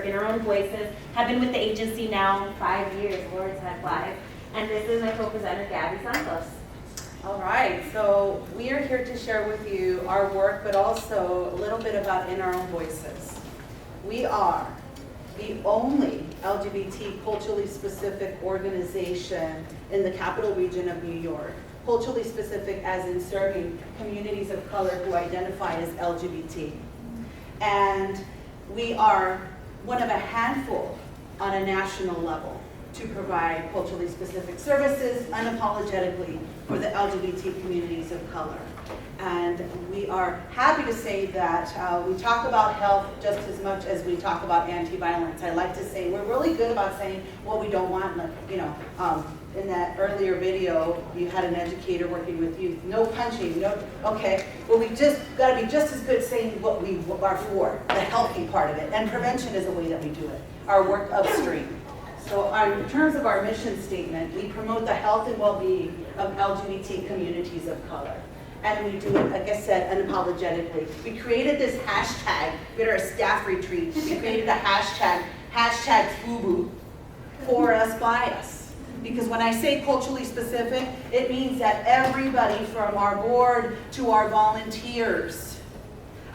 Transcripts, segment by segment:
Work, In Our Own Voices. Have been with the agency now 5 years, Lord, time flies. And this is my co-presenter, Gabby Santos. All right, so we are here to share with you our work, but also a little bit about In Our Own Voices. We are the only LGBT culturally specific organization in the capital region of New York. Culturally specific as in serving communities of color who identify as LGBT. And we are one of a handful on a national level to provide culturally specific services unapologetically for the LGBT communities of color. And we are happy to say that we talk about health just as much as we talk about anti-violence. I like to say we're really good about saying what we don't want. Like, in that earlier video, you had an educator working with youth. No punching, no, okay. Well, we just got to be just as good saying what we are for, the healthy part of it. And prevention is a way that we do it, our work upstream. So in terms of our mission statement, we promote the health and well-being of LGBT communities of color. And we do it, like I said, unapologetically. We created this hashtag, we had our staff retreat, we created a hashtag FUBU, for us, by us. Because when I say culturally specific, it means that everybody from our board to our volunteers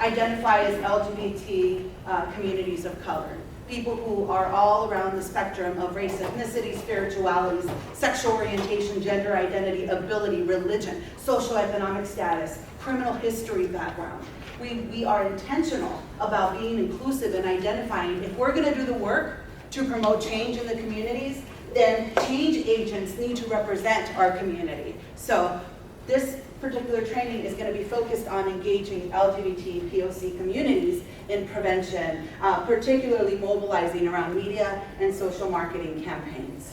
identify as LGBT communities of color. People who are all around the spectrum of race, ethnicity, spiritualities, sexual orientation, gender identity, ability, religion, socioeconomic status, criminal history background. We are intentional about being inclusive and identifying. If we're going to do the work to promote change in the communities, then change agents need to represent our community. So this particular training is going to be focused on engaging LGBT POC communities in prevention, particularly mobilizing around media and social marketing campaigns.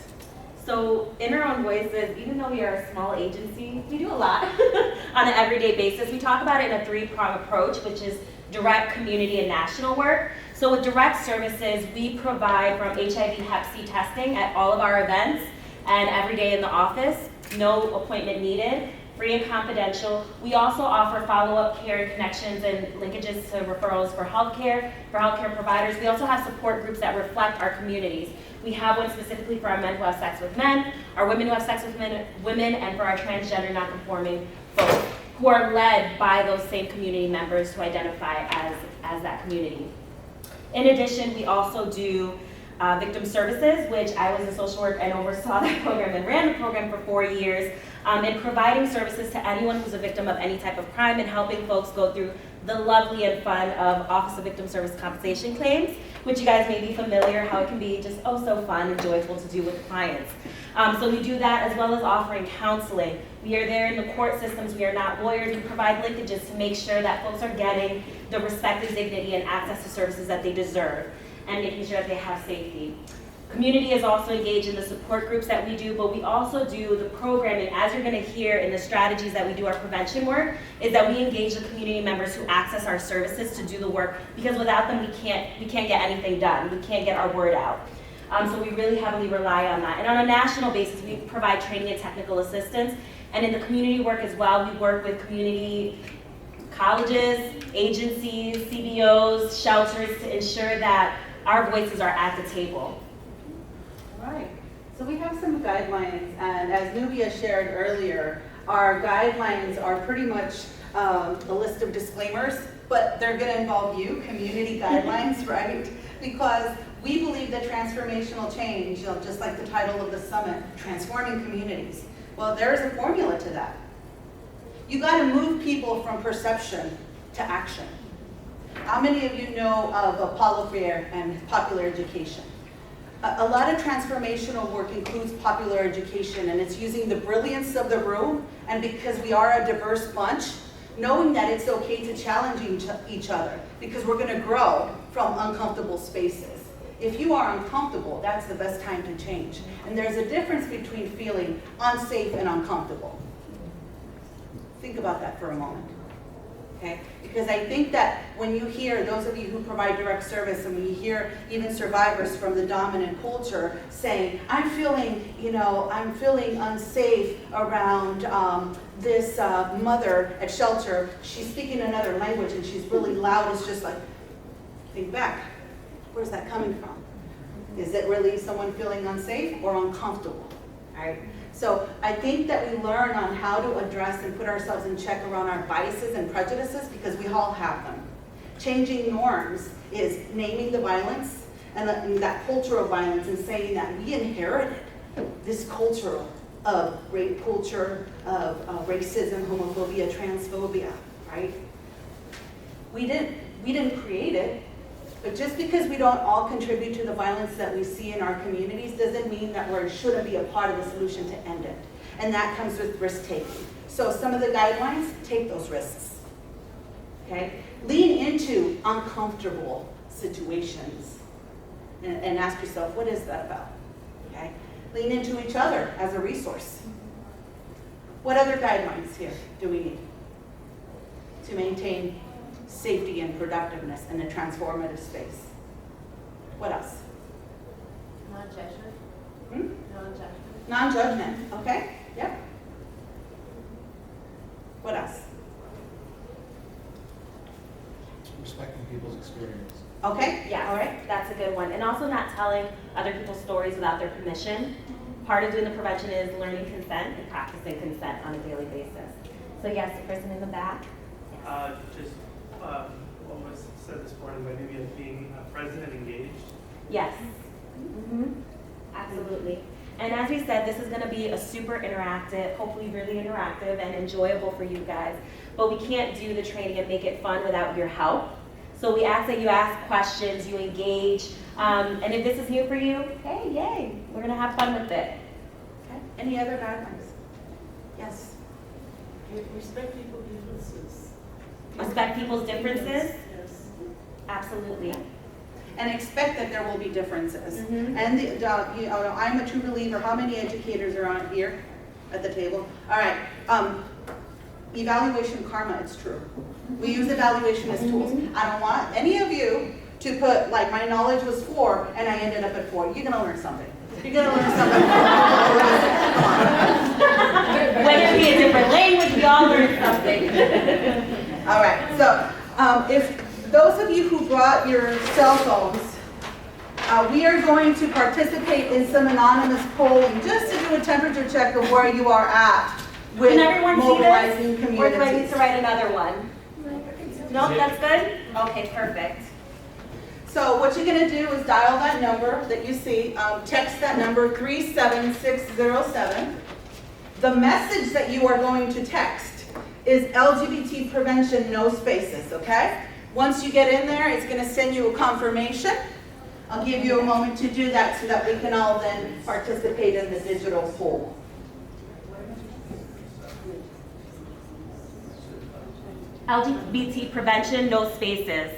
So In Our Own Voices, even though we are a small agency, we do a lot on an everyday basis. We talk about it in a three-prong approach, which is direct, community, and national work. So with direct services, we provide from HIV Hep C testing at all of our events and every day in the office, no appointment needed, free and confidential. We also offer follow-up care and connections and linkages to referrals for healthcare providers. We also have support groups that reflect our communities. We have one specifically for our men who have sex with men, our women who have sex with women, and for our transgender non-conforming folks who are led by those same community members who identify as that community. In addition, we also do victim services, which I was in social work and oversaw that program and ran the program for 4 years, in providing services to anyone who's a victim of any type of crime and helping folks go through the lovely and fun of Office of Victim Service Compensation claims, which you guys may be familiar, how it can be just so fun and joyful to do with clients. So we do that as well as offering counseling. We are there in the court systems. We are not lawyers. We provide linkages to make sure that folks are getting the respect and dignity and access to services that they deserve and making sure that they have safety. Community is also engaged in the support groups that we do, but we also do the programming. As you're going to hear in the strategies that we do our prevention work, is that we engage the community members who access our services to do the work, because without them we can't get anything done. We can't get our word out. So we really heavily rely on that. And on a national basis, we provide training and technical assistance. And in the community work as well, we work with community colleges, agencies, CBOs, shelters to ensure that our voices are at the table. Right. So we have some guidelines, and as Nubia shared earlier, our guidelines are pretty much a list of disclaimers, but they're going to involve you, community guidelines, right? Because we believe that transformational change, just like the title of the summit, transforming communities. Well, there's a formula to that. You got to move people from perception to action. How many of you know of Apollo Fair and popular education? A lot of transformational work includes popular education, and it's using the brilliance of the room, and because we are a diverse bunch, knowing that it's okay to challenge each other, because we're going to grow from uncomfortable spaces. If you are uncomfortable, that's the best time to change. And there's a difference between feeling unsafe and uncomfortable. Think about that for a moment. Okay? Because I think that when you hear, those of you who provide direct service, and when you hear even survivors from the dominant culture saying, I'm feeling unsafe around this mother at shelter, she's speaking another language and she's really loud, it's just like, think back. where's that coming from? Is it really someone feeling unsafe or uncomfortable, right? So I think that we learn on how to address and put ourselves in check around our biases and prejudices because we all have them. Changing norms is naming the violence and that culture of violence and saying that we inherited this culture of rape culture, of racism, homophobia, transphobia, right? We didn't create it, but just because we don't all contribute to the violence that we see in our communities doesn't mean that we shouldn't be a part of the solution to end it. And that comes with risk-taking. So some of the guidelines, take those risks, okay? Lean into uncomfortable situations and ask yourself, what is that about, okay? Lean into each other as a resource. What other guidelines here do we need to maintain safety and productiveness in a transformative space? What else? Non-judgment. Non-judgment. Non-judgment, okay, yep. What else? Respecting people's experience. Okay, Yeah, all right. that's a good one. And also not telling other people's stories without their permission. Part of doing the prevention is learning consent and practicing consent on a daily basis. So yes, the person in the back. Just what was said this morning by maybe being present and engaged. Yes. Absolutely. And as we said, this is going to be a super interactive, hopefully really interactive and enjoyable for you guys. But we can't do the training and make it fun without your help. So we ask that you ask questions, you engage, and if this is new for you, hey, yay, we're going to have fun with it. Okay. Any other guidelines? Yes. Respect people's differences. Respect people's differences? Yes. Absolutely. And expect that there will be differences. Mhm. And I'm a true believer. How many educators are on here at the table? All right. Evaluation karma, it's true. We use evaluation as tools. I don't want any of you to put, like, my knowledge was 4 and I ended up at 4. You're going to learn something. You're going to learn something. Come on. Whether it be a different language, we all learn something. All right. So if those of you who brought your cell phones, we are going to participate in some anonymous polling just to do a temperature check of where you are at with Can everyone see mobilizing this? communities. Or do I need to write another one? No, that's good? Okay, perfect. So what you're going to do is dial that number that you see, text that number 37607. The message that you are going to text is LGBT prevention, no spaces, okay? Once you get in there, it's going to send you a confirmation. I'll give you a moment to do that so that we can all then participate in the digital poll. LGBT prevention, no spaces.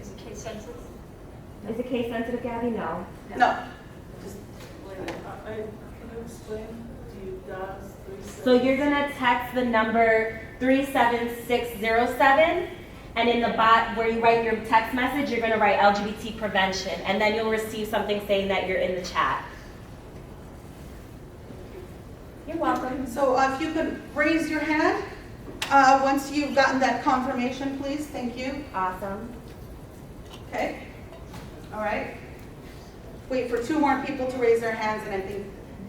Is it case sensitive? Is it case sensitive, Gabby? No. No. Can you explain? Do you guys? So you're gonna text the number 37607, and in the bot where you write your text message, you're gonna write LGBT prevention, and then you'll receive something saying that you're in the chat. You're welcome. So if you could raise your hand once you've gotten that confirmation, please. Thank you. Awesome. Okay. All right. Wait for 2 more people to raise their hands, and I think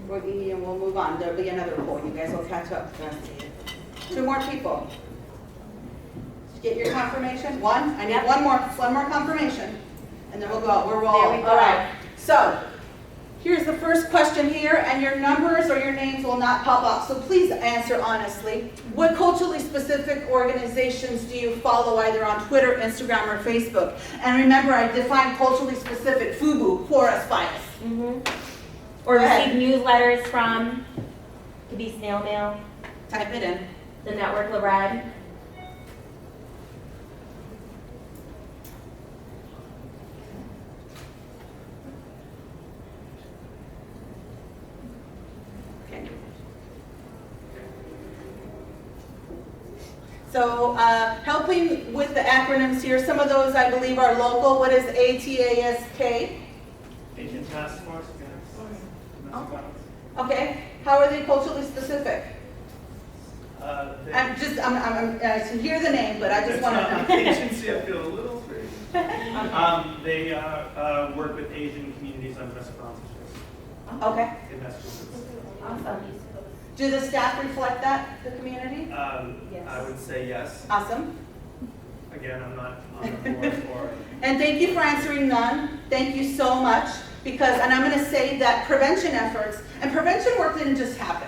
we'll move on. There'll be another poll. You guys will catch up. 2 more people. Get your confirmation. 1. I need Yep. one more confirmation, and then we'll go. We're There rolling. we go. All right. So here's the first question here, and your numbers or your names will not pop up. So please answer honestly. What culturally specific organizations do you follow either on Twitter, Instagram, or Facebook? And remember, I defined culturally specific: FUBU, Chorus, Bias. Or Go ahead. receive newsletters from, could be snail mail, Type it in. the network Lared. Okay. So helping with the acronyms here, some of those I believe are local. What is ATASK? Agent Task Force. Oh. Okay. How are they culturally specific? They- I'm to hear the name, but I just want to know. Agency, I feel a little strange. They work with Asian communities on restaurants. Okay, In Massachusetts. awesome. Do the staff reflect that, the community? I would say yes. Awesome. Again, I'm not on the board for. And thank you for answering none. Thank you so much. Because, and I'm going to say that prevention efforts, and prevention work didn't just happen.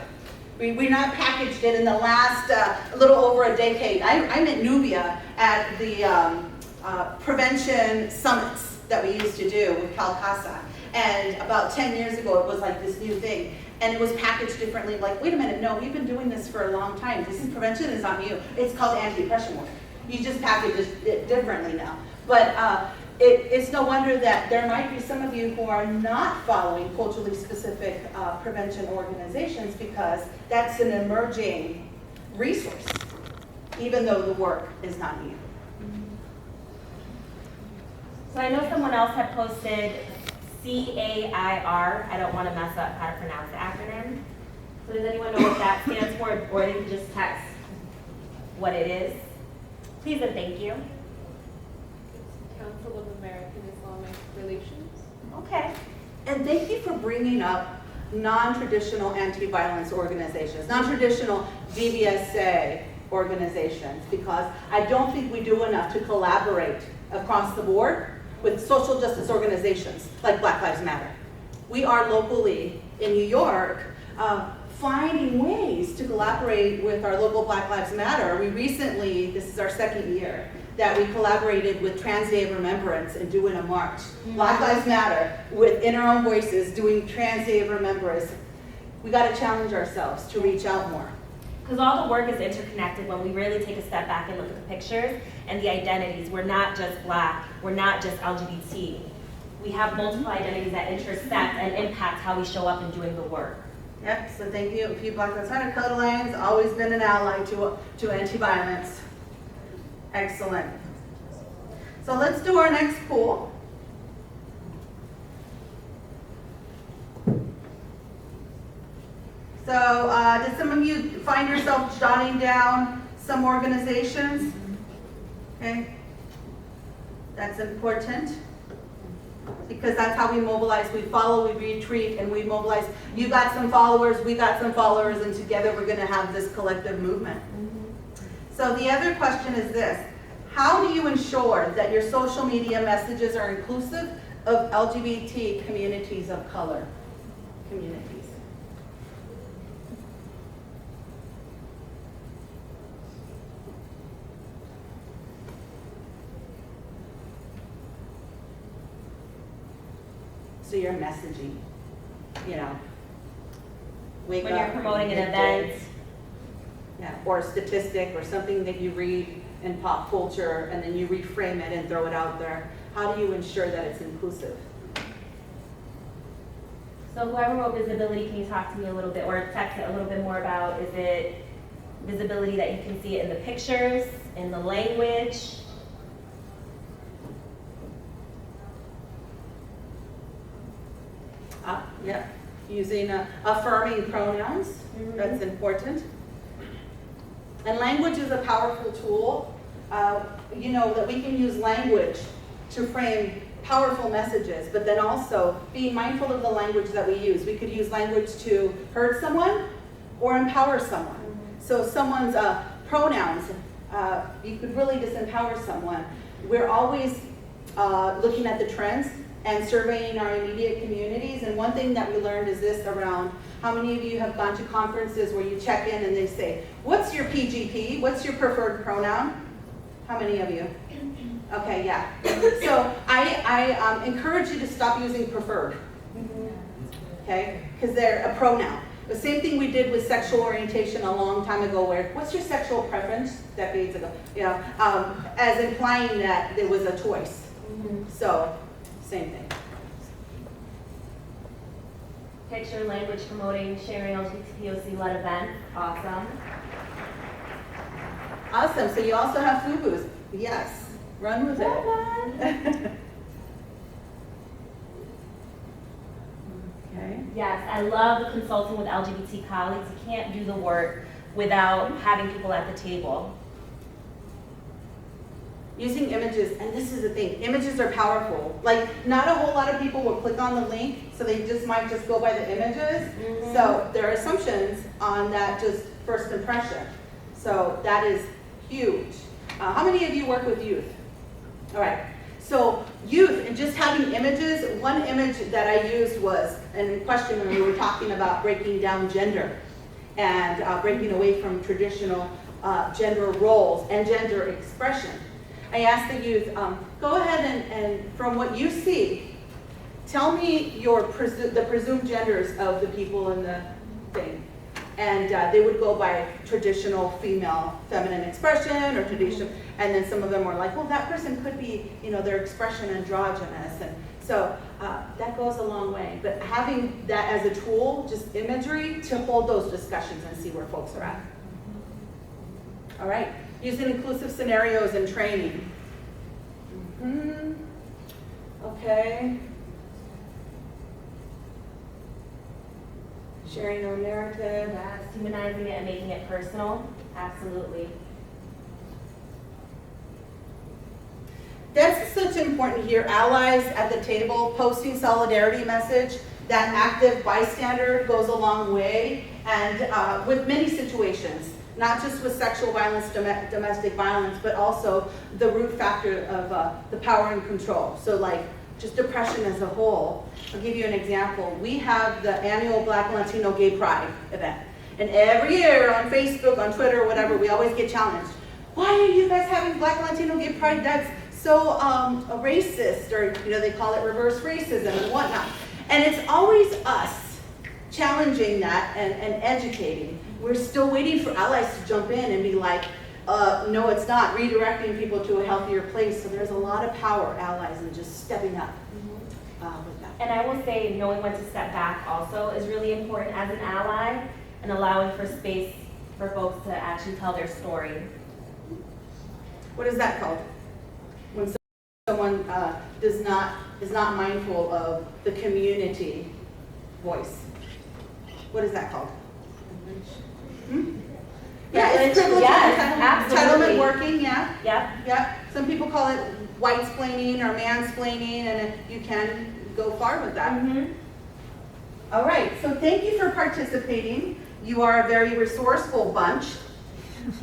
We're not packaged it in the last little over a decade. I'm at Nubia at the prevention summits that we used to do with Calcasa. And about 10 years ago, it was like this new thing. And it was packaged differently. Like, wait a minute, no, we've been doing this for a long time. This is prevention is on you. It's called anti-oppression work. You just package it differently now. But it's no wonder that there might be some of you who are not following culturally specific prevention organizations, because that's an emerging resource, even though the work is not new. So I know someone else had posted CAIR. I don't want to mess up how to pronounce the acronym. So does anyone know what that stands for, or they can just text what it is? Please and thank you. Council of American Islamic Relations. Okay. And thank you for bringing up non-traditional anti-violence organizations, non-traditional DVSA organizations, because I don't think we do enough to collaborate across the board with social justice organizations like Black Lives Matter. We are locally in New York finding ways to collaborate with our local Black Lives Matter. We recently, this is our second year, that we collaborated with Trans Day of Remembrance and doing a march. Black Lives Matter with In Our Own Voices doing Trans Day of Remembrance. We got to challenge ourselves to reach out more. Because all the work is interconnected when we really take a step back and look at the pictures and the identities. We're not just Black, we're not just LGBT. We have multiple identities that intersect and impact how we show up in doing the work. Yep, so thank you. If you Black Lives Matter, Code Alliance, always been an ally to anti-violence. Excellent. So let's do our next poll. So did some of you find yourself jotting down some organizations? Okay, that's important, because that's how we mobilize. We follow, we retreat, and we mobilize. You got some followers, we got some followers, and together we're going to have this collective movement. So the other question is this: how do you ensure that your social media messages are inclusive of LGBT communities of color communities? So your messaging, wake When up, you're promoting an midday. event, Yeah, or a statistic or something that you read in pop culture and then you reframe it and throw it out there. How do you ensure that it's inclusive? so whoever wrote visibility, can you talk to me a little bit, or text it a little bit more about, is it visibility that you can see it in the pictures, in the language? Yeah, using affirming pronouns, that's important. And language is a powerful tool, that we can use language to frame powerful messages, but then also being mindful of the language that we use. We could use language to hurt someone or empower someone. So someone's pronouns, you could really disempower someone. We're always looking at the trends and surveying our immediate communities. And one thing that we learned is this around how many of you have gone to conferences where you check in and they say, what's your PGP? What's your preferred pronoun? How many of you? Okay, yeah. So I encourage you to stop using preferred, okay? Because they're a pronoun. The same thing we did with sexual orientation a long time ago, where what's your sexual preference? Decades ago, as implying that there was a choice. So, same thing. Picture, language, promoting, sharing LGBTOC-led events, awesome. Awesome, so you also have FUBUs. Yes, run with it. Okay. Yes, I love consulting with LGBT colleagues. You can't do the work without having people at the table. Using images, and this is the thing, images are powerful. Like, not a whole lot of people will click on the link, so they might just go by the images. So there are assumptions on that just first impression. So that is huge. How many of you work with youth? All right. So youth and just having images, one image that I used was in question when we were talking about breaking down gender and breaking away from traditional gender roles and gender expression. I asked the youth, go ahead and from what you see, tell me the presumed genders of the people in the thing. And they would go by traditional female feminine expression or traditional, and then some of them were like, well, that person could be, their expression androgynous. And so that goes a long way. But having that as a tool, just imagery, to hold those discussions and see where folks are at. All right, using inclusive scenarios in training. Okay. Sharing our narrative. Yes, humanizing it and making it personal. Absolutely. That's such important here. Allies at the table, posting solidarity message. That active bystander goes a long way, and with many situations, not just with sexual violence, domestic violence, but also the root factor of the power and control. So like just depression as a whole. I'll give you an example. We have the annual Black Latino Gay Pride event. And every year on Facebook, on Twitter, whatever, we always get challenged. Why are you guys having Black Latino Gay Pride? That's so racist, or they call it reverse racism and whatnot. And it's always us challenging that and educating. We're still waiting for allies to jump in and be like, no, it's not, redirecting people to a healthier place. So there's a lot of power, allies, in just stepping up with that. And I will say knowing when to step back also is really important as an ally, and allowing for space for folks to actually tell their story. What is that called? When someone is not mindful of the community voice. What is that called? Yeah, it's privilege. Yes, absolutely. Entitlement working, yeah. Yep. Yeah. Some people call it white-splaining or mansplaining, and you can go far with that. All right, so thank you for participating. You are a very resourceful bunch.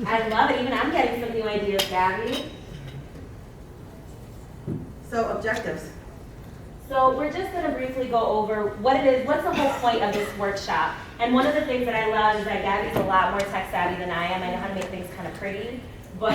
I love it. Even I'm getting some new ideas, Gabby. So objectives. So we're just going to briefly go over what it is, what's the whole point of this workshop. And one of the things that I love is that Gabby's a lot more tech savvy than I am. I know how to make things kind of pretty, but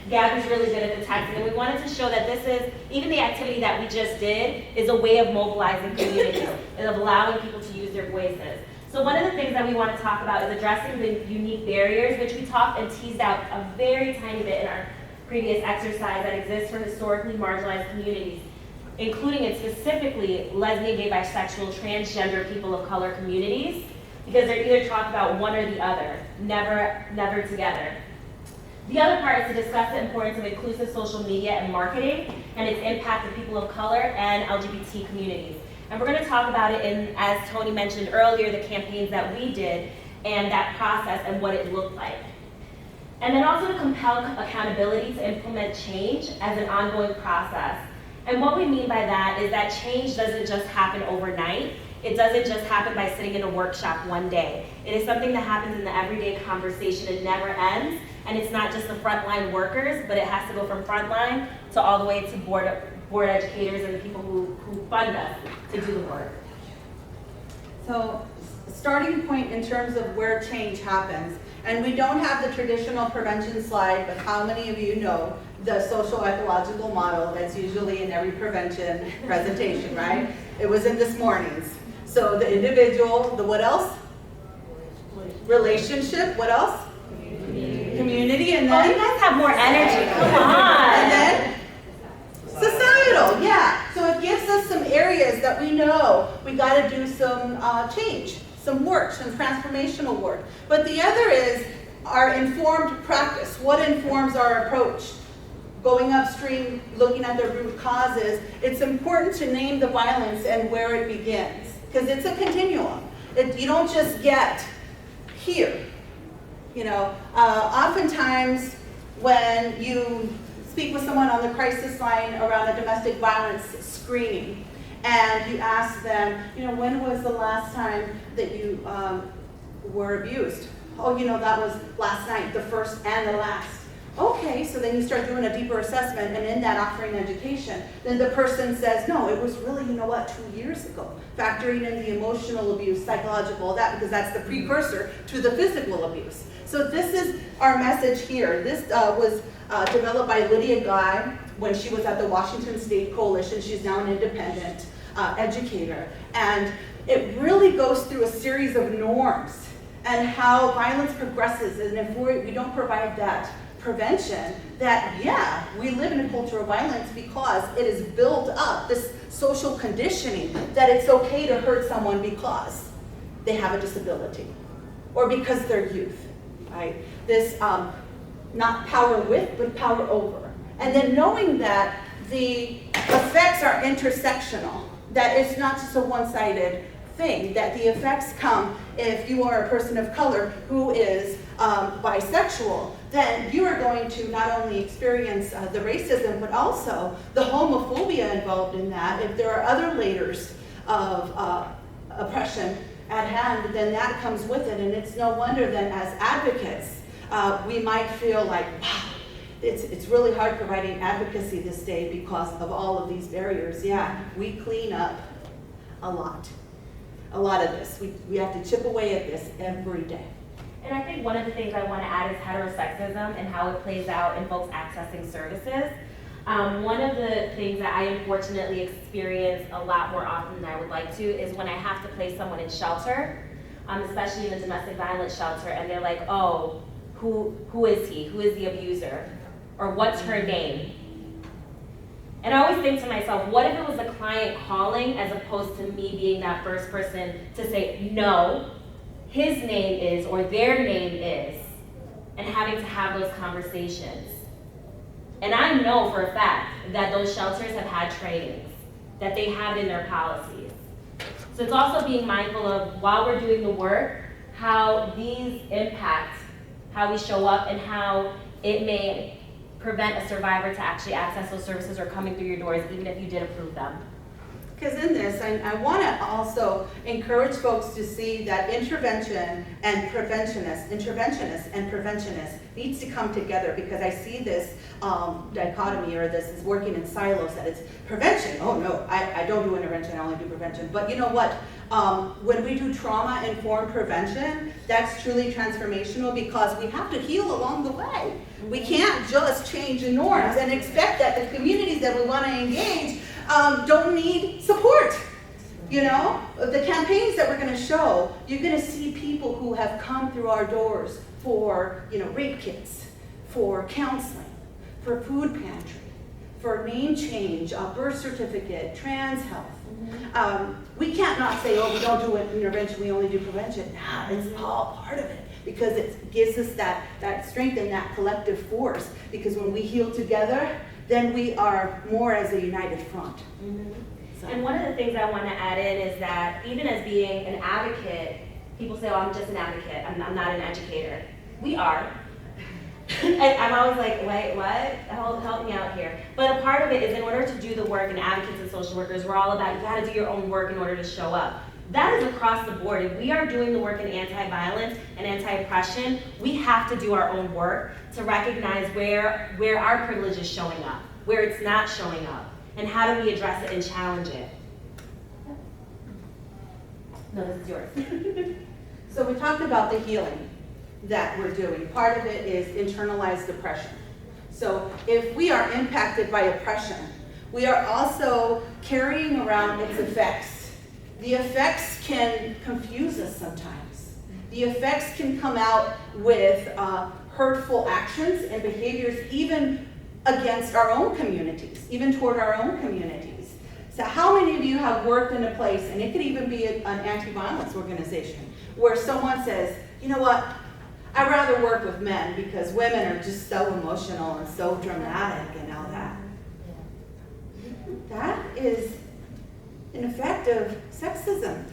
Gabby's really good at the texting. And we wanted to show that this is, even the activity that we just did, is a way of mobilizing communities and of allowing people to use their voices. So one of the things that we want to talk about is addressing the unique barriers, which we talked and teased out a very tiny bit in our previous exercise, that exists for historically marginalized communities, including and specifically lesbian, gay, bisexual, transgender, people of color communities, because they're either talked about one or the other, never together. The other part is to discuss the importance of inclusive social media and marketing and its impact on people of color and LGBT communities. And we're going to talk about it in, as Tony mentioned earlier, the campaigns that we did and that process and what it looked like. And then also to compel accountability to implement change as an ongoing process. And what we mean by that is that change doesn't just happen overnight. It doesn't just happen by sitting in a workshop one day. It is something that happens in the everyday conversation. It never ends. And it's not just the frontline workers, but it has to go from frontline to all the way to board educators and the people who fund us to do the work. So, starting point in terms of where change happens. And we don't have the traditional prevention slide, but how many of you know the social ecological model that's usually in every prevention presentation, right? It was in this morning's. So the individual, the what else? Relationship, what else? Community, and Oh, you then? guys have more energy, come on. And then? Societal, yeah. So it gives us some areas that we know we got to do some change, some work, some transformational work. But the other is our informed practice. What informs our approach? Going upstream, looking at the root causes. It's important to name the violence and where it begins, because it's a continuum. You don't just get here. You know, oftentimes when you speak with someone on the crisis line around a domestic violence screening, and you ask them, when was the last time that you were abused? Oh, that was last night, the first and the last. Okay, so then you start doing a deeper assessment, and in that offering education, then the person says, no, it was really, 2 years ago. Factoring in the emotional abuse, psychological, all that, because that's the precursor to the physical abuse. So this is our message here. This was developed by Lydia Guy when she was at the Washington State Coalition. She's now an independent educator. And it really goes through a series of norms and how violence progresses. And if we don't provide that prevention, that we live in a culture of violence because it is built up, this social conditioning that it's okay to hurt someone because they have a disability or because they're youth, right? This not power with, but power over. And then knowing that the effects are intersectional, that it's not just a one-sided thing, that the effects come if you are a person of color who is bisexual, then you are going to not only experience the racism, but also the homophobia involved in that. If there are other layers of oppression at hand, then that comes with it. And it's no wonder then as advocates, we might feel like, wow, it's really hard providing advocacy this day because of all of these barriers. Yeah, we clean up a lot of this. We have to chip away at this every day. And I think one of the things I want to add is heterosexism and how it plays out in folks accessing services. One of the things that I unfortunately experience a lot more often than I would like to is when I have to place someone in shelter, especially in a domestic violence shelter, and they're like, oh, who is he? Who is the abuser? Or what's her name? And I always think to myself, what if it was the client calling as opposed to me being that first person to say, no, his name is, or their name is, and having to have those conversations. And I know for a fact that those shelters have had trainings, that they have in their policies. So it's also being mindful of, while we're doing the work, how these impact how we show up and how it may prevent a survivor to actually access those services or coming through your doors, even if you did approve them. Because in this, I want to also encourage folks to see that intervention and preventionists needs to come together, because I see this dichotomy, or this is working in silos, that it's prevention. Oh no, I don't do intervention, I only do prevention. But you know what? When we do trauma-informed prevention, that's truly transformational, because we have to heal along the way. We can't just change the norms and expect that the communities that we want to engage don't need support. The campaigns that we're going to show, you're going to see people who have come through our doors for, rape kits, for counseling, for food pantry, for name change, birth certificate, trans health. We can't not say, oh, we don't do intervention, we only do prevention. Nah, it's all part of it, because it gives us that strength and that collective force, because when we heal together, then we are more as a united front. So. And one of the things I want to add in is that even as being an advocate, people say, oh, I'm just an advocate, I'm not an educator. We are. And I'm always like, wait, what? Help me out here. But a part of it is, in order to do the work, and advocates and social workers, we're all about, you got to do your own work in order to show up. That is across the board. If we are doing the work in anti-violence and anti-oppression, we have to do our own work to recognize where our privilege is showing up, where it's not showing up, and how do we address it and challenge it. No, this is yours. So we talked about the healing that we're doing. Part of it is internalized depression. So if we are impacted by oppression, we are also carrying around its effects. The effects can confuse us sometimes. The effects can come out with hurtful actions and behaviors, even against our own communities, even toward our own communities. So how many of you have worked in a place, and it could even be an anti-violence organization, where someone says, you know what, I'd rather work with men because women are just so emotional and so dramatic and all that. That is an effect of sexism.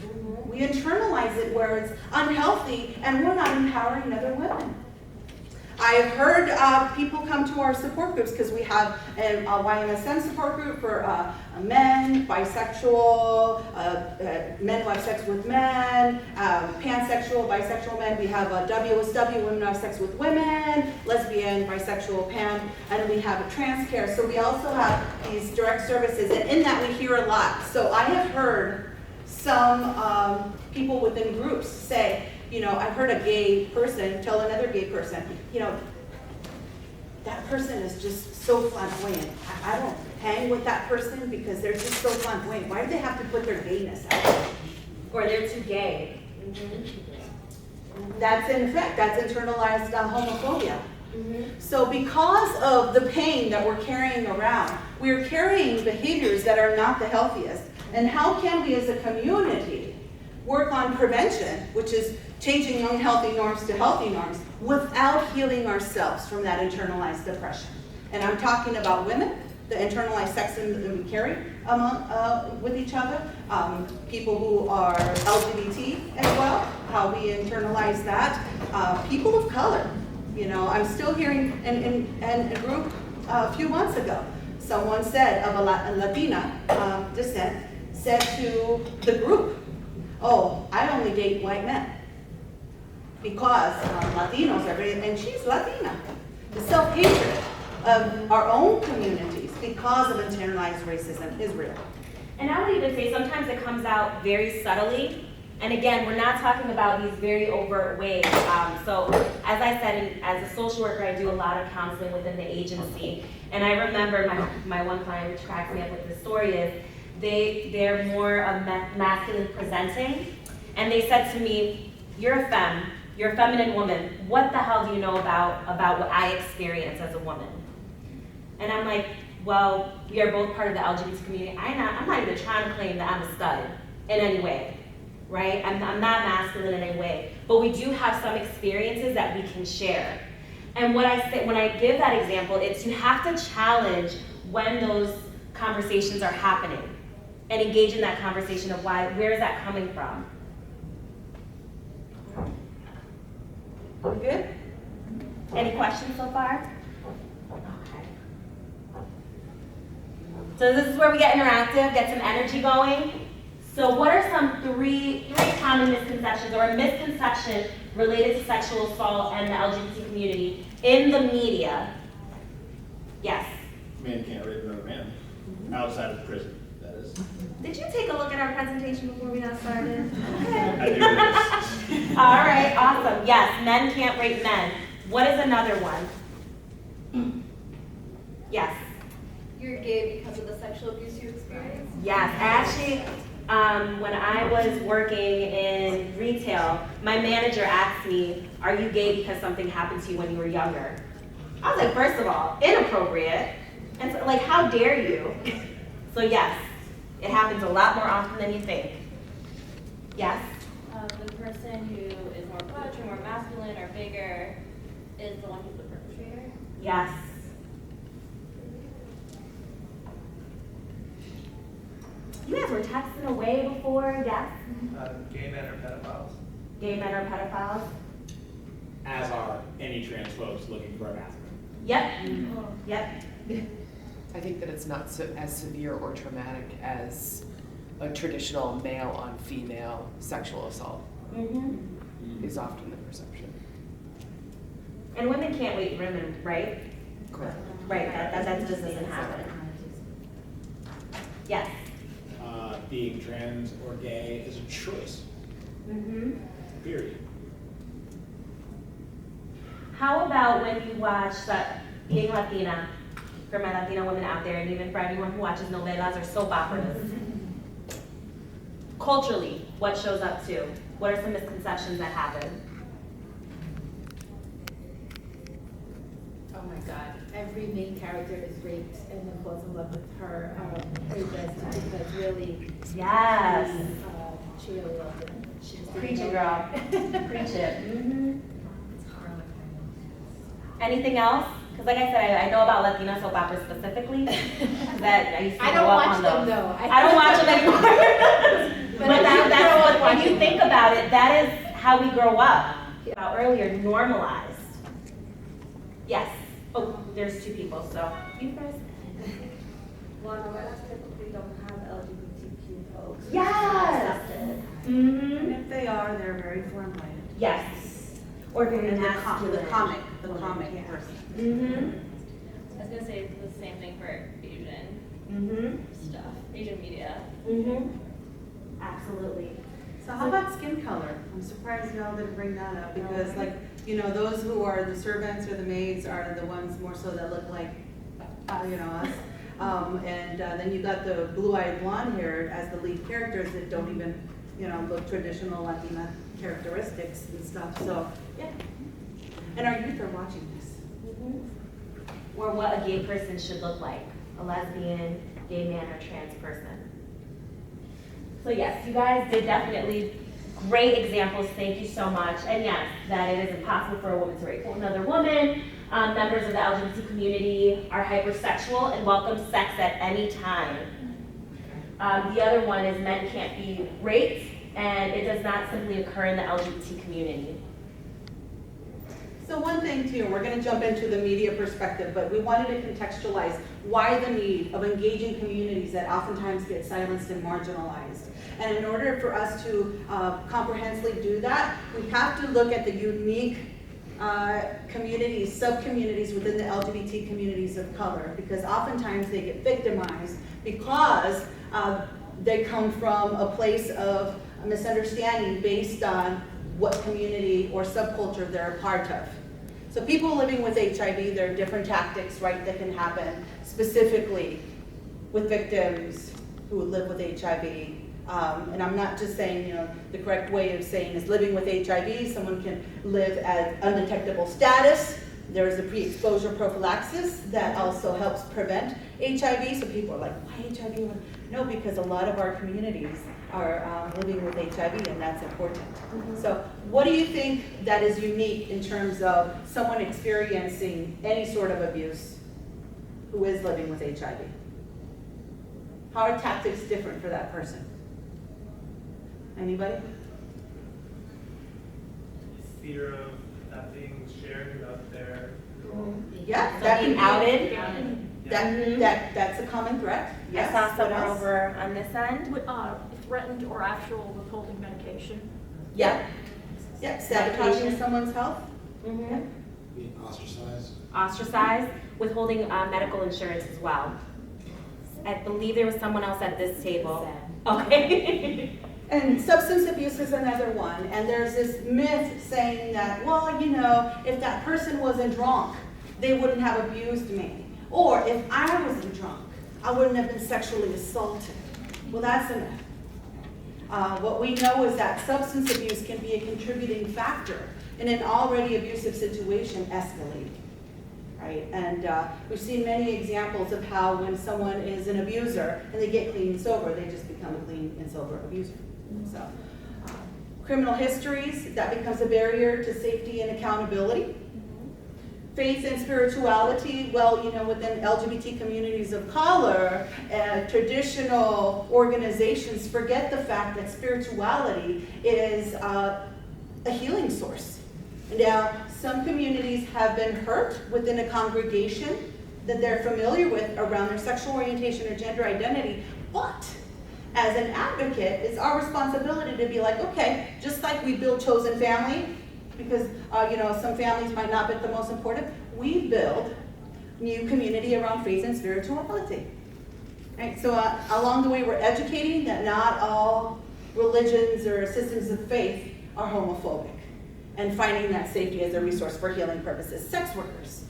We internalize it where it's unhealthy, and we're not empowering other women. I've heard people come to our support groups because we have a YMSN support group for men, bisexual, men who have sex with men, pansexual, bisexual men. We have a WSW, women who have sex with women, lesbian, bisexual, pan, and we have a trans care. So we also have these direct services, and in that we hear a lot. So I have heard some people within groups say, you know, I've heard a gay person tell another gay person, you know, that person is just so flamboyant. I don't hang with that person because they're just so flamboyant. Why do they have to put their gayness out there? Or they're too gay. That's in effect, that's internalized homophobia. So because of the pain that we're carrying around, we're carrying behaviors that are not the healthiest. And how can we as a community work on prevention, which is changing unhealthy norms to healthy norms, without healing ourselves from that internalized depression? And I'm talking about women, the internalized sexism that we carry among, with each other, people who are LGBT as well, how we internalize that, people of color. You know, I'm still hearing in a group a few months ago, someone said, of a Latina descent, said to the group, oh, I only date white men because Latinos are very, and she's Latina. The self-hatred of our own communities because of internalized racism is real. And I would even say sometimes it comes out very subtly. And again, we're not talking about these very overt ways. So as I said, as a social worker, I do a lot of counseling within the agency. And I remember my one client, which cracks me up with this story, is they're more masculine presenting. And they said to me, you're a femme, you're a feminine woman. What the hell do you know about what I experience as a woman? And I'm like, well, we are both part of the LGBT community. I'm not even trying to claim that I'm a stud in any way. Right? I'm not masculine in any way, but we do have some experiences that we can share. And what I say when I give that example, it's you have to challenge when those conversations are happening and engage in that conversation of where is that coming from? We good? Any questions so far? Okay. So this is where we get interactive, get some energy going. So what are some three common misconceptions or a misconception related to sexual assault and the LGBT community in the media? Yes. Man can't rape another man outside of prison, that is. Did you take a look at our presentation before we got started? I do this. All right, awesome. Yes, men can't rape men. What is another one? Yes. You're gay because of the sexual abuse you experienced? Yes, actually, when I was working in retail, my manager asked me, are you gay because something happened to you when you were younger? I was like, first of all, inappropriate. And so, like, how dare you? So yes, it happens a lot more often than you think. Yes? The person who is more butch or more masculine or bigger is the one who's the perpetrator? Yes. You guys were texting away before, yes? Gay men are pedophiles. Gay men are pedophiles? As are any trans folks looking for a bathroom. Yep. Yep. I think that it's not as severe or traumatic as a traditional male on female sexual assault is often the perception. And women can't rape women, right? Correct. Right, that just doesn't happen. Yes. Being trans or gay is a choice, period. How about when you watch that Being Latina, for my Latina women out there, and even for anyone who watches novelas or soap operas? Culturally, what shows up too? What are some misconceptions that happen? Oh my God, every main character is raped and then falls in love with her rapist because really Yes. she really loved him. She just didn't Preach it, know. girl. Preach it. Anything else? Because like I said, I know about Latina soap operas specifically. That I used to I grow don't up watch on them those. though. I don't watch them anymore. but that's what, when you think about it, that is how we grow up. About earlier, normalized. Yes. Oh, there's two people, so you first. Guatemala typically don't have LGBTQ folks. Yes. Accepted. Mm-hmm. If they are, they're very foreign-minded. Yes. Or very And the masculine. comic Yeah. person. Mm-hmm. I was gonna say the same thing for Asian Mm-hmm. stuff, Asian media. Mm-hmm. Absolutely. So how about skin color? I'm surprised y'all didn't bring that up because like, you know, those who are the servants or the maids are the ones more so that look like, us. And then you got the blue-eyed blonde hair as the lead characters that don't even, look traditional Latina characteristics and stuff, so, yeah. And our youth are watching this. Or what a gay person should look like, a lesbian, gay man, or trans person. So yes, you guys did definitely great examples, thank you so much. And yes, that it is impossible for a woman to rape another woman. Members of the LGBT community are hypersexual and welcome sex at any time. The other one is men can't be raped, and it does not simply occur in the LGBT community. So one thing too, we're gonna jump into the media perspective, but we wanted to contextualize why the need of engaging communities that oftentimes get silenced and marginalized. And in order for us to comprehensively do that, we have to look at the unique communities, sub-communities within the LGBT communities of color, because oftentimes they get victimized because they come from a place of misunderstanding based on what community or subculture they're a part of. So people living with HIV, there are different tactics, right, that can happen specifically with victims who live with HIV. And I'm not just saying, the correct way of saying is living with HIV. Someone can live at undetectable status. There's a pre-exposure prophylaxis that also helps prevent HIV. So people are like, why HIV? No, because a lot of our communities are living with HIV, and that's important. So what do you think that is unique in terms of someone experiencing any sort of abuse who is living with HIV? How are tactics different for that person? Anybody? Fear of that being shared about their. Yeah, So that being can be outed. that's a common threat. Yes. I saw What someone else? over on this end. Threatened or actual withholding medication. Yeah. Yeah, sabotaging someone's health. Mm-hmm. Being ostracized. Ostracized, withholding medical insurance as well. I believe there was someone else at this table. Okay. And substance abuse is another one. And there's this myth saying that, well, if that person wasn't drunk, they wouldn't have abused me. Or if I wasn't drunk, I wouldn't have been sexually assaulted. Well, that's a myth. What we know is that substance abuse can be a contributing factor in an already abusive situation escalating, right? And we've seen many examples of how when someone is an abuser and they get clean and sober, they just become a clean and sober abuser. So, criminal histories, that becomes a barrier to safety and accountability. Faith and spirituality, well, within LGBT communities of color, traditional organizations forget the fact that spirituality is a healing source. Now, some communities have been hurt within a congregation that they're familiar with around their sexual orientation or gender identity, but as an advocate, it's our responsibility to be like, okay, just like we build chosen family, because some families might not be the most important, we build new community around faith and spirituality. Right? So along the way, we're educating that not all religions or systems of faith are homophobic, and finding that safety as a resource for healing purposes. Sex workers,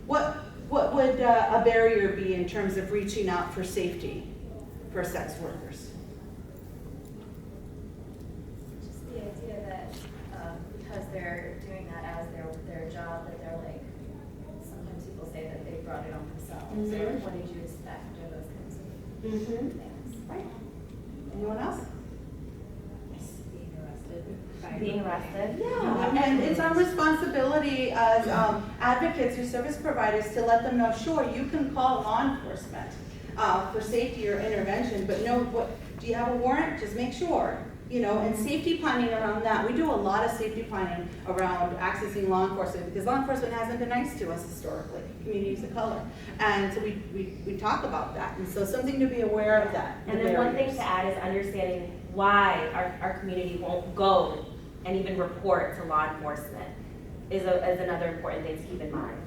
what would a barrier be in terms of reaching out for safety for sex workers? Just the idea that because they're doing that as their job, that they're like, sometimes people say that they brought it on themselves. Or what did you expect, or those kinds of things. Right. Anyone else? Being arrested. Yeah, and it's our responsibility as advocates or service providers to let them know, sure, you can call law enforcement for safety or intervention, but know Do you have a warrant? Just make sure, and safety planning around that. We do a lot of safety planning around accessing law enforcement because law enforcement hasn't been nice to us historically, communities of color. And so we talk about that. And so something to be aware of that. And then one thing to add is understanding why our community won't go and even report to law enforcement is another important thing to keep in mind.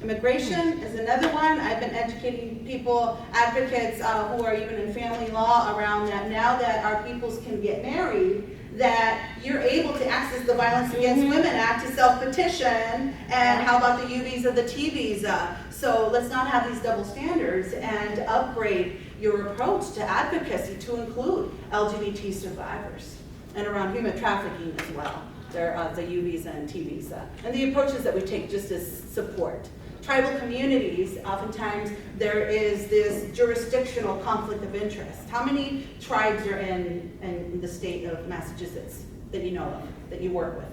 Immigration is another one. I've been educating people, advocates who are even in family law around that. Now that our peoples can get married, that you're able to access the Violence Against Women Act to self-petition, and how about the U visa, the T visa? So let's not have these double standards and upgrade your approach to advocacy to include LGBT survivors and around human trafficking as well. There are the U visa and T visa, and the approaches that we take just as support. Tribal communities, oftentimes there is this jurisdictional conflict of interest. How many tribes are in the state of Massachusetts that you know of, that you work with?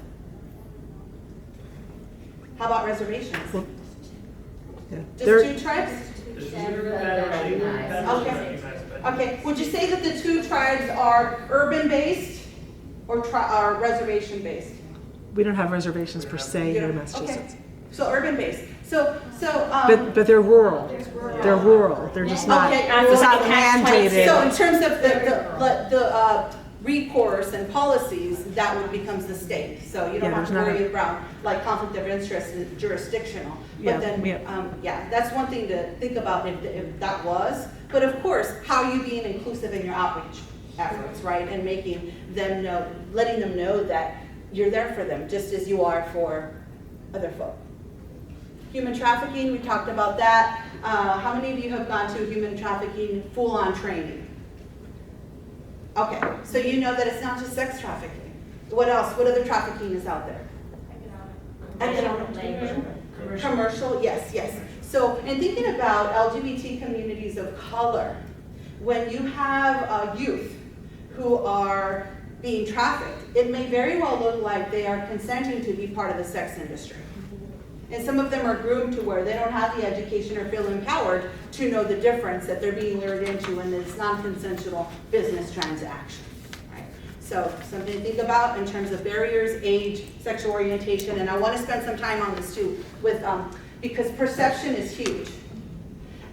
How about reservations? Just 2 tribes? Okay, would you say that the 2 tribes are urban-based or are reservation-based? We don't have reservations per se here in Massachusetts. Okay. So urban-based. But they're rural. They're rural. They're just not. Okay. It's not mandated. So in terms of the recourse and policies, that becomes the state. So you don't have to worry about like conflict of interest and jurisdictional. But that's one thing to think about if that was. But of course, how are you being inclusive in your outreach efforts, right? And making them know, letting them know that you're there for them, just as you are for other folk. Human trafficking, we talked about that. How many of you have gone to human trafficking full-on training? Okay, so you know that it's not just sex trafficking. What else? What other trafficking is out there? Economic. Commercial, yes. So in thinking about LGBT communities of color, when you have youth who are being trafficked, it may very well look like they are consenting to be part of the sex industry. And some of them are groomed to where they don't have the education or feel empowered to know the difference that they're being lured into in this non-consensual business transaction. Right? So something to think about in terms of barriers, age, sexual orientation, and I want to spend some time on this too, with because perception is huge.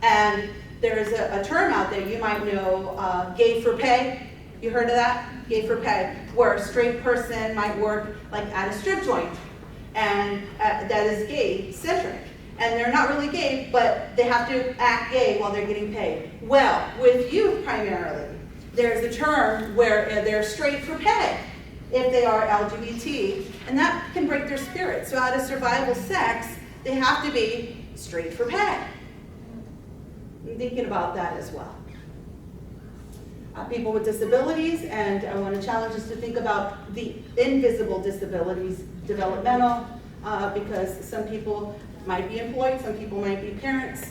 And there is a term out there you might know, gay for pay. You heard of that? Gay for pay, where a straight person might work like at a strip joint. And that is gay-centric. And they're not really gay, but they have to act gay while they're getting paid. Well, with youth primarily, there's a term where they're straight for pay if they are LGBT, and that can break their spirit. So out of survival sex, they have to be straight for pay. I'm thinking about that as well. People with disabilities, and I want to challenge us to think about the invisible disabilities, developmental, because some people might be employed, some people might be parents.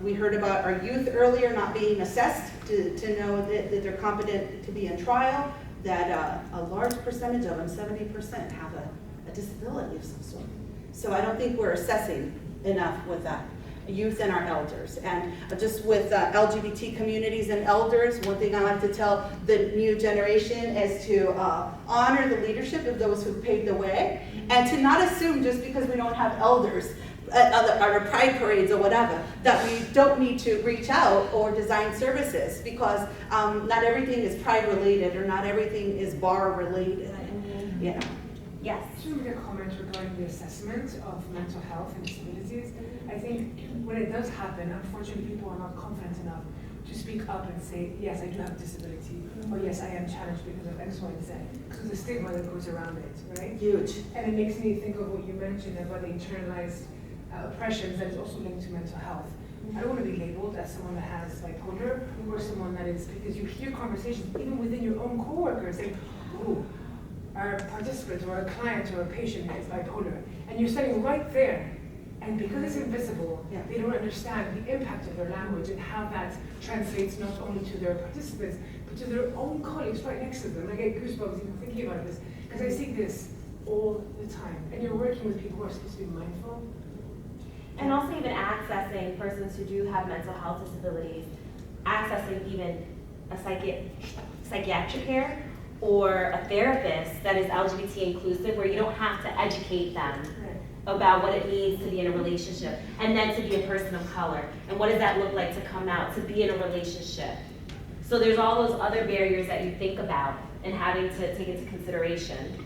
We heard about our youth earlier not being assessed to know that they're competent to be in trial, that a large percentage of them, 70%, have a disability of some sort. So I don't think we're assessing enough with that. Youth and our elders. And just with LGBT communities and elders, one thing I like to tell the new generation is to honor the leadership of those who paved the way, and to not assume just because we don't have elders at our pride parades or whatever, that we don't need to reach out or design services, because not everything is pride related or not everything is bar related. You know. Yes. Just want to make a comment regarding the assessment of mental health and disabilities. I think when it does happen, unfortunately, people are not confident enough to speak up and say, yes, I do have a disability, or yes, I am challenged because of X, Y, and Z, because of the stigma that goes around it, right? Huge. And it makes me think of what you mentioned about the internalized oppressions that is also linked to mental health. I don't want to be labeled as someone that has bipolar, or someone that is, because you hear conversations even within your own coworkers saying, oh, our participant or a client or a patient is bipolar, and you're standing right there, and because it's invisible, they don't understand the impact of their language and how that translates not only to their participants, but to their own colleagues right next to them. I get goosebumps even thinking about this, because I see this all the time, and you're working with people who are supposed to be mindful. And also even accessing persons who do have mental health disabilities, accessing even a psychiatric care or a therapist that is LGBT inclusive, where you don't have to educate them about what it means to be in a relationship, and then to be a person of color, and what does that look like to come out, to be in a relationship. So there's all those other barriers that you think about and having to take into consideration.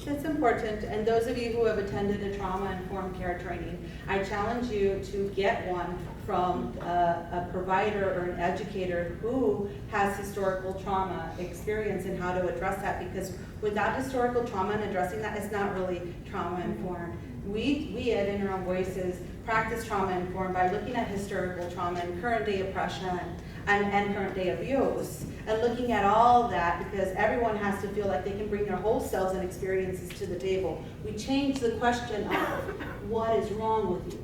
It's important, and those of you who have attended a trauma-informed care training, I challenge you to get one from a provider or an educator who has historical trauma experience and how to address that, because without historical trauma and addressing that, it's not really trauma-informed. We at In Our Own Voices practice trauma-informed by looking at historical trauma and current-day oppression and current-day abuse, and looking at all that, because everyone has to feel like they can bring their whole selves and experiences to the table. We change the question of what is wrong with you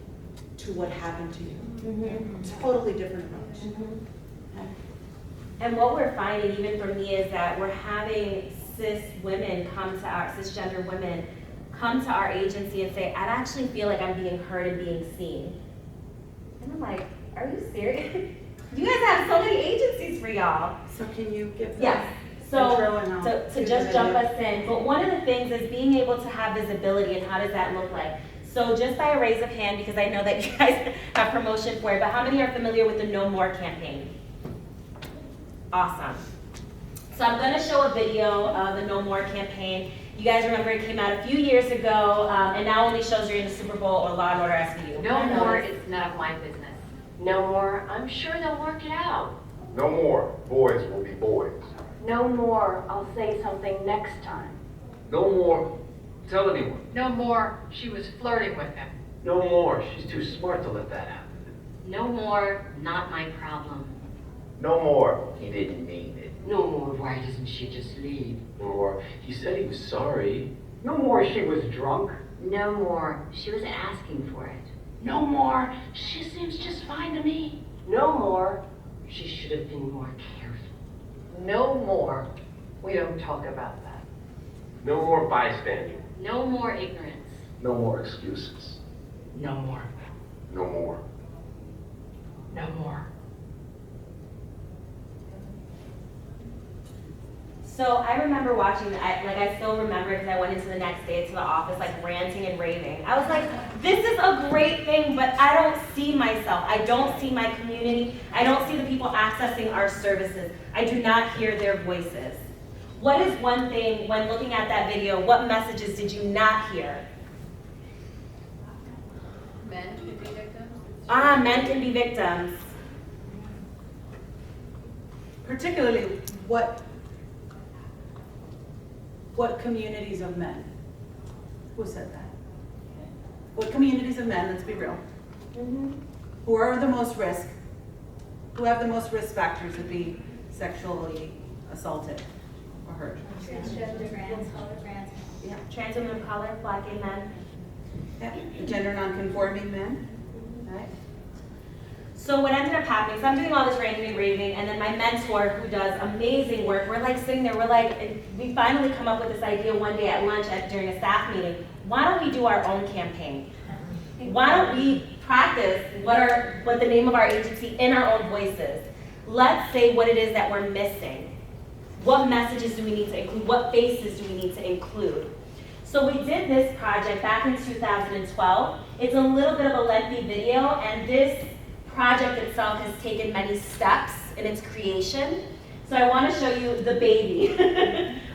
to what happened to you. Totally different approach. And what we're finding, even for me, is that we're having cisgender women come to our agency and say, I actually feel like I'm being heard and being seen. And I'm like, are you serious? You guys have so many agencies for y'all. So can you give Yes. intro and So to just jump us in, but one of the things is being able to have visibility, and how does that look like? So just by a raise of hand, because I know that you guys have promotion for it, but how many are familiar with the No More campaign? Awesome. So I'm gonna show a video of the No More campaign. You guys remember it came out a few years ago, and now only shows you're in the Super Bowl or Law & Order SVU. No more is none of my business. No more, I'm sure they'll work it out. No more, boys will be boys. No more, I'll say something next time. No more, tell anyone. No more, she was flirting with him. No more, she's too smart to let that happen. No more, not my problem. No more, he didn't mean it. No more, why doesn't she just leave? No more, he said he was sorry. No more, she was drunk. No more, she was asking for it. No more, she seems just fine to me. No more, she should have been more careful. No more, we don't talk about that. No more bystanding. No more ignorance. No more excuses. No more. No more. No more. So I remember watching, I still remember, because I went into the next day to the office like ranting and raving. I was like, this is a great thing, but I don't see myself. I don't see my community. I don't see the people accessing our services. I do not hear their voices. What is one thing, when looking at that video, what messages did you not hear? Men can be victims. Men can be victims. Particularly, what communities of men? Who said that? What communities of men, let's be real, who are the most risk, who have the most risk factors of being sexually assaulted or hurt? Transgender, trans, color, trans. Yeah, trans women of color, Black gay men. Yeah. Gender non-conforming men, right? So what ended up happening, so I'm doing all this ranting and raving, and then my mentor, who does amazing work, we're like sitting there, we're like, we finally come up with this idea one day at lunch during a staff meeting. Why don't we do our own campaign? Why don't we practice what the name of our agency, In Our Own Voices? Let's say what it is that we're missing. What messages do we need to include? What faces do we need to include? So we did this project back in 2012. It's a little bit of a lengthy video, and this project itself has taken many steps in its creation. So I want to show you the baby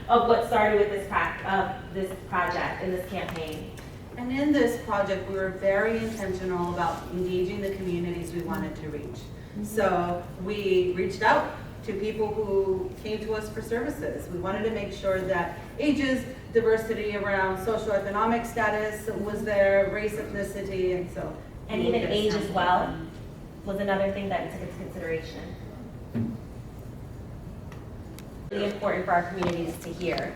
of what started with this project and this campaign. And in this project, we were very intentional about engaging the communities we wanted to reach. So we reached out to people who came to us for services. We wanted to make sure that ages, diversity around socioeconomic status was there, race, ethnicity, and so. And even age as well was another thing that we took into consideration. Really important for our communities to hear.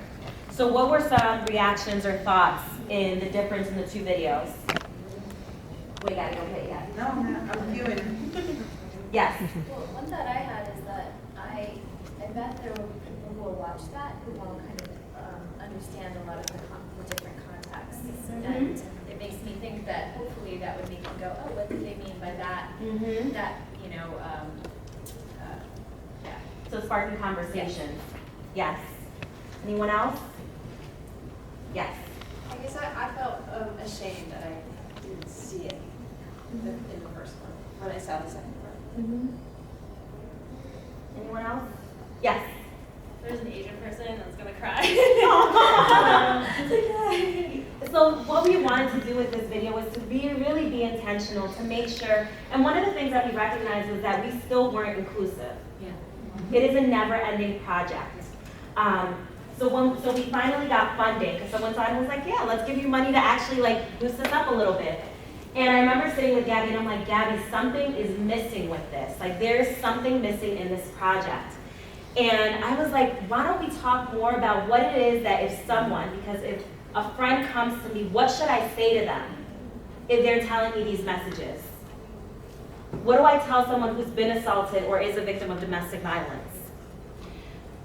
So what were some reactions or thoughts in the difference in the two videos? Wait, gotta go play, yeah. No, I'm viewing. Yes. Well, one that I had is that I bet there will be people who will watch that who won't kind of understand a lot of the different contexts. And it makes me think that hopefully that would make them go, oh, what do they mean by that? That, So sparking conversations. Yes. Anyone else? Yes. I guess I felt ashamed that I didn't see it in the first one, when I saw the second one. Anyone else? Yes. There's an Asian person that's gonna cry. So what we wanted to do with this video was to really be intentional, to make sure, and one of the things that we recognized was that we still weren't inclusive. Yeah. It is a never-ending project. So we finally got funding, because someone was like, yeah, let's give you money to actually like boost us up a little bit. And I remember sitting with Gabby and I'm like, Gabby, something is missing with this. Like there's something missing in this project. And I was like, why don't we talk more about what it is that if someone, because if a friend comes to me, what should I say to them if they're telling me these messages? What do I tell someone who's been assaulted or is a victim of domestic violence?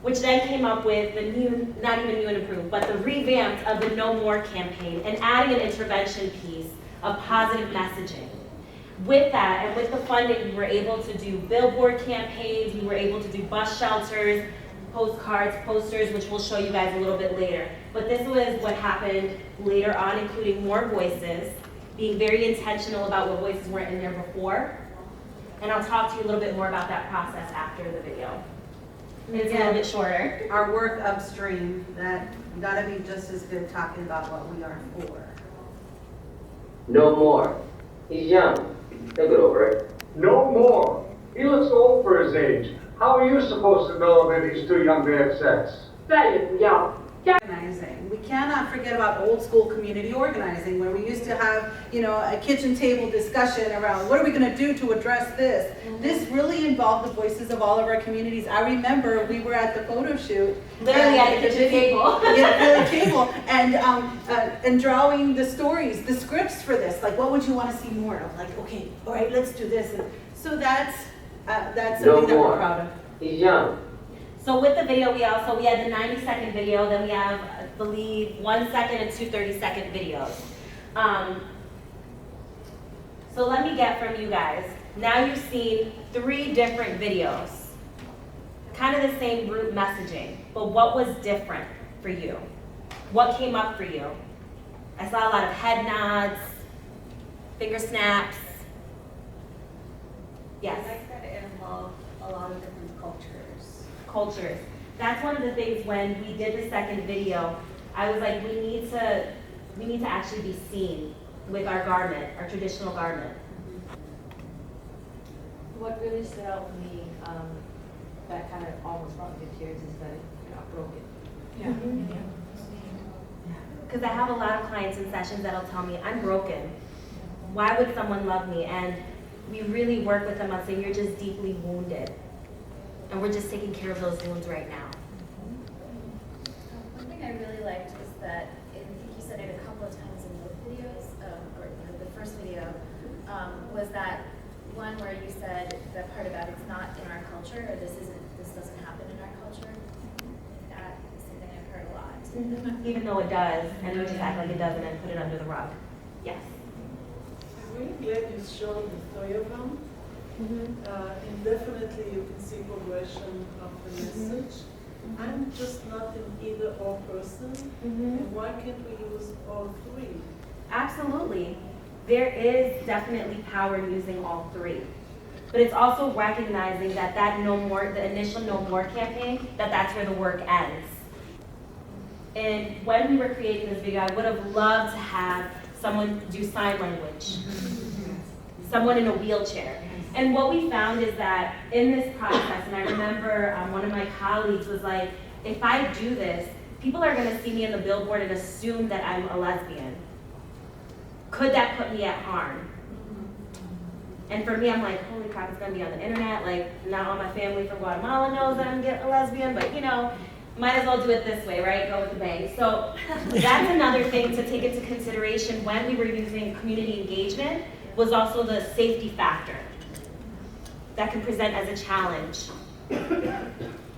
Which then came up with the new, not even new and improved, but the revamped of the No More campaign and adding an intervention piece of positive messaging. With that, and with the funding, we were able to do billboard campaigns, we were able to do bus shelters, postcards, posters, which we'll show you guys a little bit later. But this was what happened later on, including more voices, being very intentional about what voices weren't in there before. And I'll talk to you a little bit more about that process after the video. It's a little bit shorter. Our work upstream, that gotta be just as good talking about what we are for. No more. He's young. He'll get over it. No more. He looks old for his age. How are you supposed to know that he's too young to have sex? Organizing. We cannot forget about old school community organizing, where we used to have, a kitchen table discussion around what are we going to do to address this. This really involved the voices of all of our communities. I remember we were at the photo shoot, literally at the kitchen table, and drawing the stories, the scripts for this. Like, what would you want to see more of? Like, okay, all right, let's do this. And so that's something that we're proud of. He's young. So with the video, we had the 90-second video, then we have, I believe, 1 second and 2 30-second videos. So let me get from you guys. Now you've seen 3 different videos, kind of the same group messaging, but what was different for you? What came up for you? I saw a lot of head nods, finger snaps. Yes? I like that it involved a lot of different cultures. That's one of the things when we did the second video, I was like, we need to actually be seen with our garment, our traditional garment. What really stood out for me, that kind of almost brought me to tears, is that you're not broken. Yeah. Because I have a lot of clients in sessions that'll tell me, I'm broken. Why would someone love me? And we really work with them on saying, you're just deeply wounded. And we're just taking care of those wounds right now. One thing I really liked was that, I think you said it a couple of times in both videos, or the first video, was that one where you said the part about it's not in our culture, or this doesn't happen in our culture. That is something I've heard a lot. Even though it does, and we just act like it doesn't and put it under the rug. Yes. I'm really glad you showed the 3 of them. And definitely you can see progression of the message. I'm just not an either or person. And why can't we use all 3? Absolutely. There is definitely power in using all 3. But it's also recognizing that the initial No More campaign, that's where the work ends. And when we were creating this video, I would have loved to have someone do sign language, someone in a wheelchair. And what we found is that in this process, and I remember one of my colleagues was like, if I do this, people are gonna see me in the billboard and assume that I'm a lesbian. Could that put me at harm? And for me, I'm like, holy crap, it's gonna be on the internet. Like, now all my family from Guatemala knows that I'm a lesbian, but might as well do it this way, right? Go with the bang. So that's another thing to take into consideration when we were using community engagement, was also the safety factor that can present as a challenge.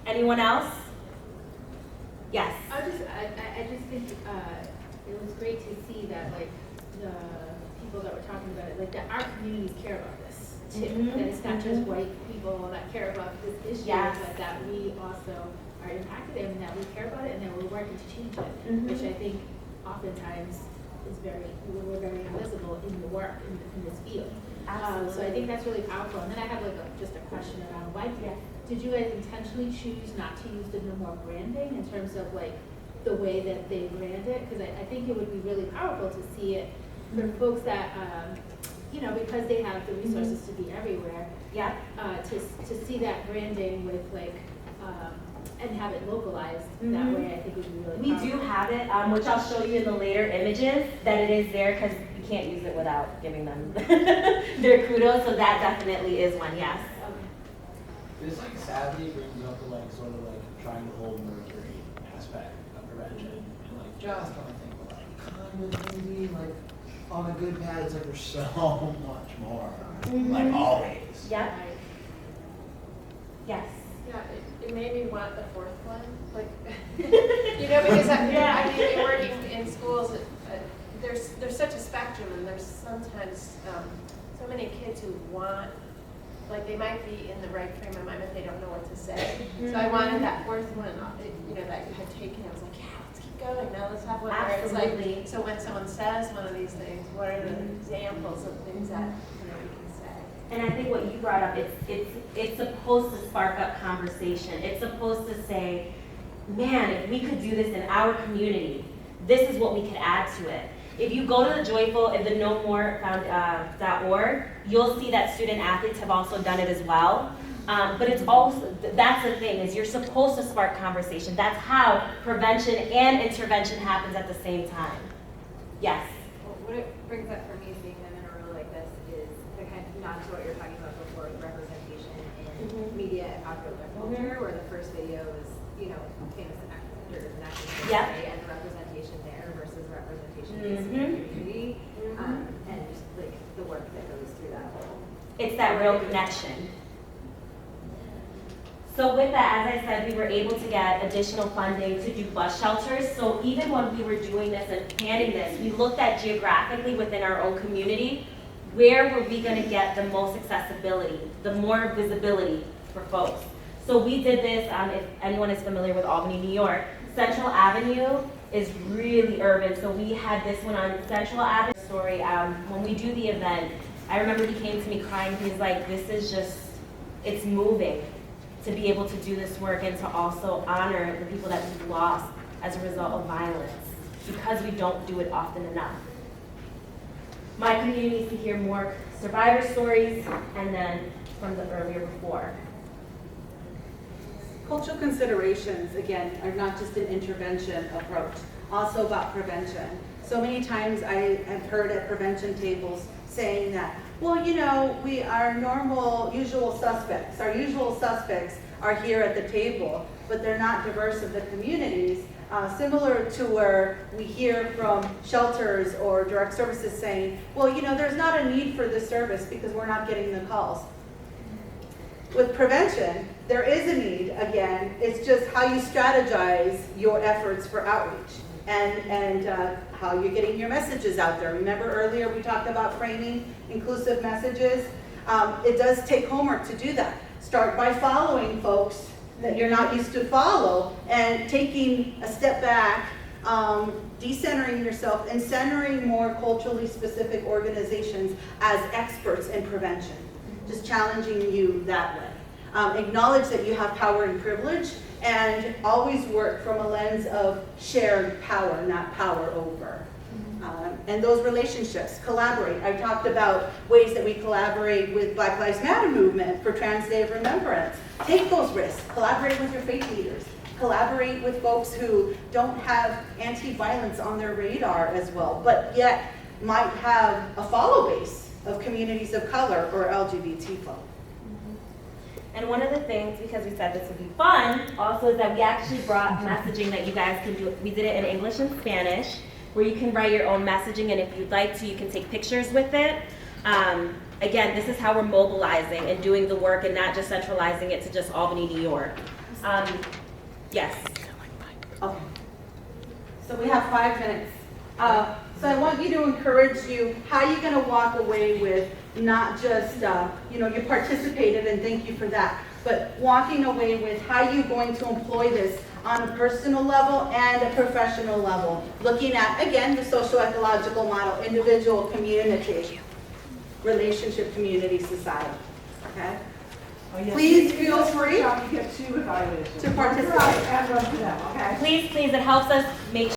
Anyone else? Yes. I just think it was great to see that, like, the people that were talking about it, like, that our communities care about this. too. That it's not just white people that care about this issue, Yes. but that we also are impacted and that we care about it and that we're working to change it, which I think oftentimes is we're very invisible in the work in this field. So I think that's really powerful. And then I have like just a question around why did you guys intentionally choose not to use the No More branding in terms of like the way that they brand it? Because I think it would be really powerful to see it for folks that, you know, because they have the resources to be everywhere. Yeah. To see that branding with like, and have it localized that way, I think would be really We powerful. do have it, which I'll show you in the later images, that it is there because you can't use it without giving them their kudos. So that definitely is one, yes. This like sadly brings up the like sort of like trying to hold mercury aspect of prevention and like just trying to think of like kind of maybe like on a good pad it's like there's so much more. Like always. Yep. Yes. Yeah, it made me want the fourth one, like, you know, because I mean, working in schools, there's such a spectrum, and there's sometimes so many kids who want, like, they might be in the right frame of mind, but they don't know what to say. So I wanted that fourth one, you know, that you had taken. I was like, yeah, let's keep going. Now let's have one where it's Absolutely. like, so when someone says one of these things, what are the examples of things that you know we can say? And I think what you brought up, it's supposed to spark up conversation. It's supposed to say, man, if we could do this in our community, this is what we could add to it. If you go to the Joyful and the nomore.org, you'll see that student athletes have also done it as well. But it's also, that's the thing, is you're supposed to spark conversation. That's how prevention and intervention happens at the same time. Yes. Well, what it brings up for me seeing them in a role like this is the kind of, not to what you were talking about before, with representation in media and popular culture, where the first video is, you know, famous actors and actors and the representation there versus representation in the community, and just like the work that goes through that whole. It's that real connection. So with that, as I said, we were able to get additional funding to do bus shelters. So even when we were doing this and planning this, we looked at geographically within our own community, where were we going to get the most accessibility, the more visibility for folks. So we did this, if anyone is familiar with Albany, New York, Central Avenue is really urban. So we had this one on Central Avenue. Story, when we do the event, I remember he came to me crying. He's like, this is just, it's moving to be able to do this work and to also honor the people that we've lost as a result of violence, because we don't do it often enough. My community needs to hear more survivor stories and then from the earlier before. Cultural considerations, again, are not just an intervention approach, also about prevention. So many times I have heard at prevention tables saying that, well, you know, our usual suspects are here at the table, but they're not diverse of the communities. Similar to where we hear from shelters or direct services saying, well, you know, there's not a need for this service because we're not getting the calls. With prevention, there is a need, again, it's just how you strategize your efforts for outreach and how you're getting your messages out there. Remember earlier we talked about framing inclusive messages? It does take homework to do that. Start by following folks that you're not used to follow and taking a step back, decentering yourself and centering more culturally specific organizations as experts in prevention. Just challenging you that way. Acknowledge that you have power and privilege, and always work from a lens of shared power, not power over. And those relationships, collaborate. I've talked about ways that we collaborate with Black Lives Matter movement for Trans Day of Remembrance. Take those risks, collaborate with your faith leaders. Collaborate with folks who don't have anti-violence on their radar as well, but yet might have a follow base of communities of color or LGBT folk. And one of the things, because we said this would be fun, also is that we actually brought messaging that you guys can do. We did it in English and Spanish, where you can write your own messaging, and if you'd like to, you can take pictures with it. Again, this is how we're mobilizing and doing the work and not just centralizing it to just Albany, New York. Yes. Okay. So we have 5 minutes. So I want you to encourage you, how are you going to walk away with not just, you participated and thank you for that, but walking away with how you're going to employ this on a personal level and a professional level. Looking at, again, the socio-ecological model, individual, community, relationship, community, society, okay? Please feel free You get 2 evaluations. to participate. Right, and one for them, okay? Please, it helps us make